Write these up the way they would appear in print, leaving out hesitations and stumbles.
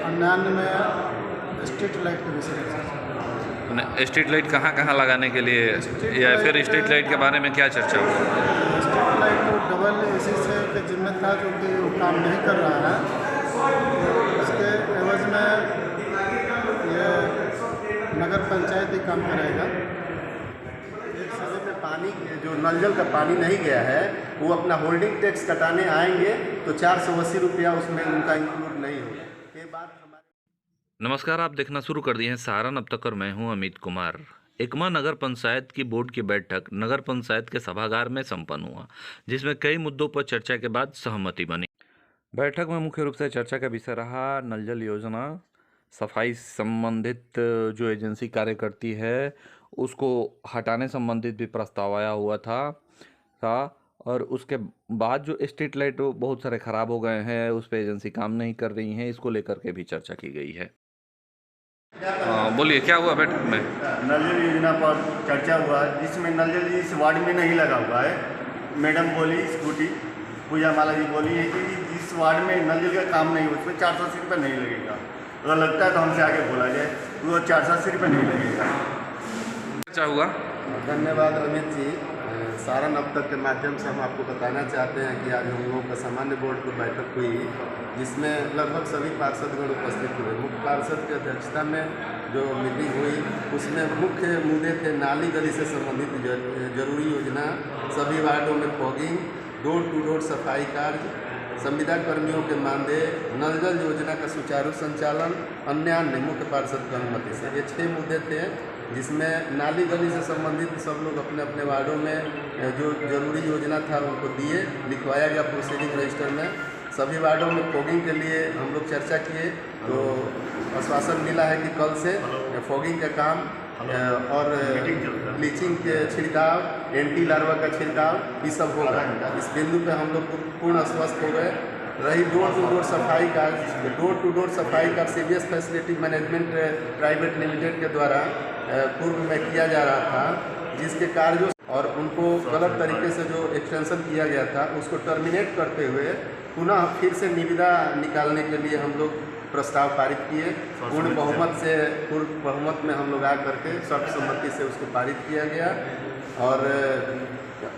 99 में street light के विषय में। स्ट्रीट लाइट कहाँ कहाँ लगाने के लिए या फिर स्ट्रीट लाइट के बारे में क्या चर्चा हुई? स्ट्रीट लाइट तो डबल एसी से के जिम्मे था, जो कि वो काम नहीं कर रहा है। इसके एवज में ये नगर पंचायत ही काम करेगा। एक समय में पानी जो नल जल का पानी नहीं गया है, वो अपना होल्डिंग टैक्स कटाने आएंगे तो 480 रुपया उसमें उनका इंक्लूड नहीं होगा। ये बात हमारे नमस्कार, आप देखना शुरू कर दिए हैं सहारन अब तक और मैं हूं अमित कुमार। एकमा नगर पंचायत की बोर्ड की बैठक नगर पंचायत के सभागार में संपन्न हुआ, जिसमें कई मुद्दों पर चर्चा के बाद सहमति बनी। बैठक में मुख्य रूप से चर्चा का विषय रहा नल जल योजना, सफाई संबंधित जो एजेंसी कार्य करती है उसको हटाने संबंधित भी प्रस्ताव आया हुआ था और उसके बाद जो स्ट्रीट लाइट बहुत सारे खराब हो गए हैं, उस पर एजेंसी काम नहीं कर रही हैं, इसको लेकर के भी चर्चा की गई है। बोलिए, क्या हुआ बैठक में? नल जल योजना पर चर्चा हुआ, जिसमें नल जल इस वार्ड में नहीं लगा हुआ है। मैडम बोली, स्कूटी पूजा माला जी बोली है कि जिस वार्ड में नल जल का काम नहीं हो उसमें 480 रुपये नहीं लगेगा। अगर लगता है तो हमसे आगे बोला जाए, वो 480 रुपये नहीं लगेगा। क्या हुआ? धन्यवाद अमित जी। सहारन अब तक के माध्यम से हम आपको बताना चाहते हैं कि आज हम लोगों का सामान्य बोर्ड की बैठक हुई, जिसमें लगभग सभी पार्षदगण उपस्थित हुए। मुख्य पार्षद की अध्यक्षता में जो मीटिंग हुई, उसमें मुख्य मुद्दे थे नाली गली से संबंधित जरूरी योजना, सभी वार्डों में फॉगिंग, डोर टू डोर सफाई कार्य, संविदा कर्मियों के मानदेय, नल जल योजना का सुचारू संचालन, अन्य मुख्य पार्षद की अनुमति से। ये 6 मुद्दे थे, जिसमें नाली गली से संबंधित सब लोग अपने अपने वार्डों में जो जरूरी योजना था उनको दिए, लिखवाया गया प्रोसीडिंग रजिस्टर में। सभी वार्डों में फॉगिंग के लिए हम लोग चर्चा किए, तो आश्वासन मिला है कि कल से फॉगिंग का काम और ब्लीचिंग के छिड़काव, एंटी लार्वा का छिड़काव, ये सब होगा। इस बिंदु पे हम लोग पूर्ण आश्वस्त हो गए। रही डोर टू डोर सफाई का, डोर टू डोर सफाई का CVS facility management private limited के द्वारा पूर्व में किया जा रहा था, जिसके कार्यों और उनको गलत तरीके से जो एक्सटेंशन किया गया था उसको टर्मिनेट करते हुए पुनः फिर से निविदा निकालने के लिए हम लोग प्रस्ताव पारित किए। पूर्ण बहुमत में हम लोग आ करके सर्वसम्मति से उसको पारित किया गया और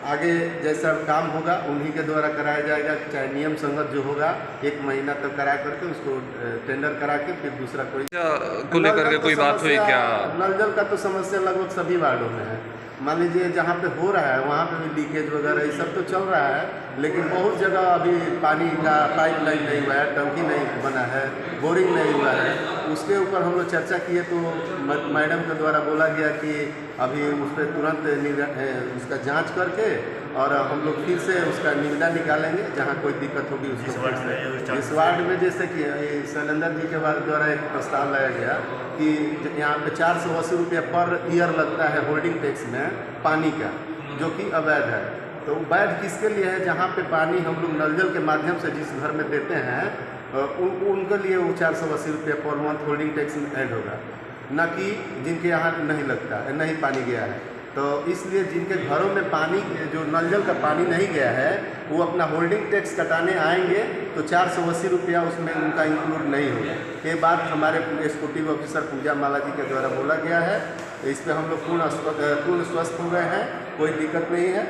आगे जैसा काम होगा उन्हीं के द्वारा कराया जाएगा। चाहे नियम संगत जो होगा 1 महीना तक करा करके उसको टेंडर करा के फिर दूसरा कोई को लेकर के कोई बात हुई क्या? नल जल का तो समस्या लगभग सभी वार्डों में है। मान लीजिए जहाँ पे हो रहा है वहाँ पे भी लीकेज वगैरह ये सब तो चल रहा है, लेकिन बहुत जगह अभी पानी का पाइपलाइन नहीं हुआ है, टंकी नहीं बना है, बोरिंग नहीं हुआ है। उसके ऊपर हम लोग चर्चा किए तो मैडम के द्वारा बोला गया कि अभी उस पर तुरंत उसका जांच करके और हम लोग फिर से उसका निविदा निकालेंगे। जहाँ कोई दिक्कत होगी उसको इस वार्ड में, जैसे कि शैलेंद्र जी के द्वारा एक प्रस्ताव लाया गया कि यहाँ पे 480 रुपया पर ईयर लगता है होल्डिंग टैक्स में पानी का, जो कि अवैध है। तो वैध किसके लिए है? जहाँ पे पानी हम लोग नल जल के माध्यम से जिस घर में देते हैं उनके लिए वो 480 रुपया पर मंथ होल्डिंग टैक्स में ऐड होगा, न कि जिनके यहाँ नहीं लगता है, नहीं पानी गया है। तो इसलिए जिनके घरों में पानी जो नल जल का पानी नहीं गया है, वो अपना होल्डिंग टैक्स कटाने आएंगे तो 480 रुपया उसमें उनका इंक्लूड नहीं होगा। ये बात हमारे एग्जीक्यूटिव ऑफिसर पूजा माला जी के द्वारा बोला गया है। इस पर हम लोग पूर्ण स्वस्थ हो गए हैं, कोई दिक्कत नहीं है।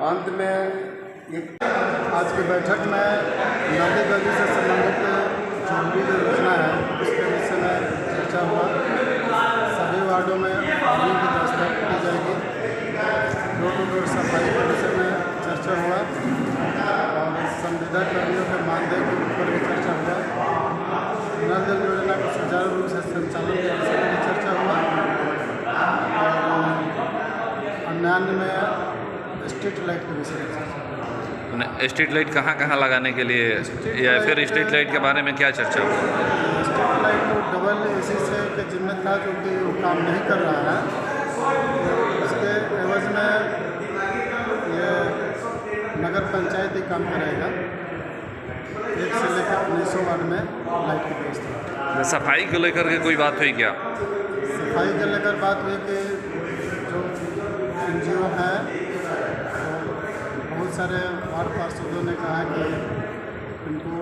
अंत में आज की बैठक में नाली गली से संबंधित जो भी योजना है उसके विषय में चर्चा हुआ। सभी वार्डों में पानी की व्यवस्था की जाएगी। डोर टू डोर सफाई के विषय में चर्चा हुआ और संविदा कर्मियों के मानदेय के ऊपर भी चर्चा हुआ। नल जल योजना को सुचारू रूप से संचालन के विषय में भी चर्चा हुआ और 99 में स्ट्रीट लाइट के विषय में चर्चा हुआ। स्ट्रीट लाइट कहाँ कहाँ लगाने के लिए या फिर स्ट्रीट लाइट के बारे में क्या चर्चा हुई? स्ट्रीट लाइट तो डबल एसी से के जिम्मे था, जो कि वो काम नहीं कर रहा है। इसके एवज में ये नगर पंचायत ही काम करेगा। 1 से लेकर 1900 वार्ड में लाइट की व्यवस्था। सफाई को लेकर के कोई बात हुई क्या? सफाई के लेकर बात हुई कि जो NGO है, बहुत सारे वार्ड पार्षदों ने कहा कि उनको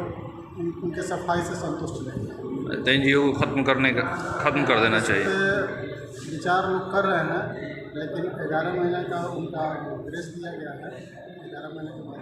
उनके सफाई से संतुष्ट नहीं है। एनजीओ को खत्म कर देना चाहिए। पे विचार लोग कर रहे हैं, लेकिन 11 महीने का उनका ग्रेस दिया गया है। 11 महीने के बाद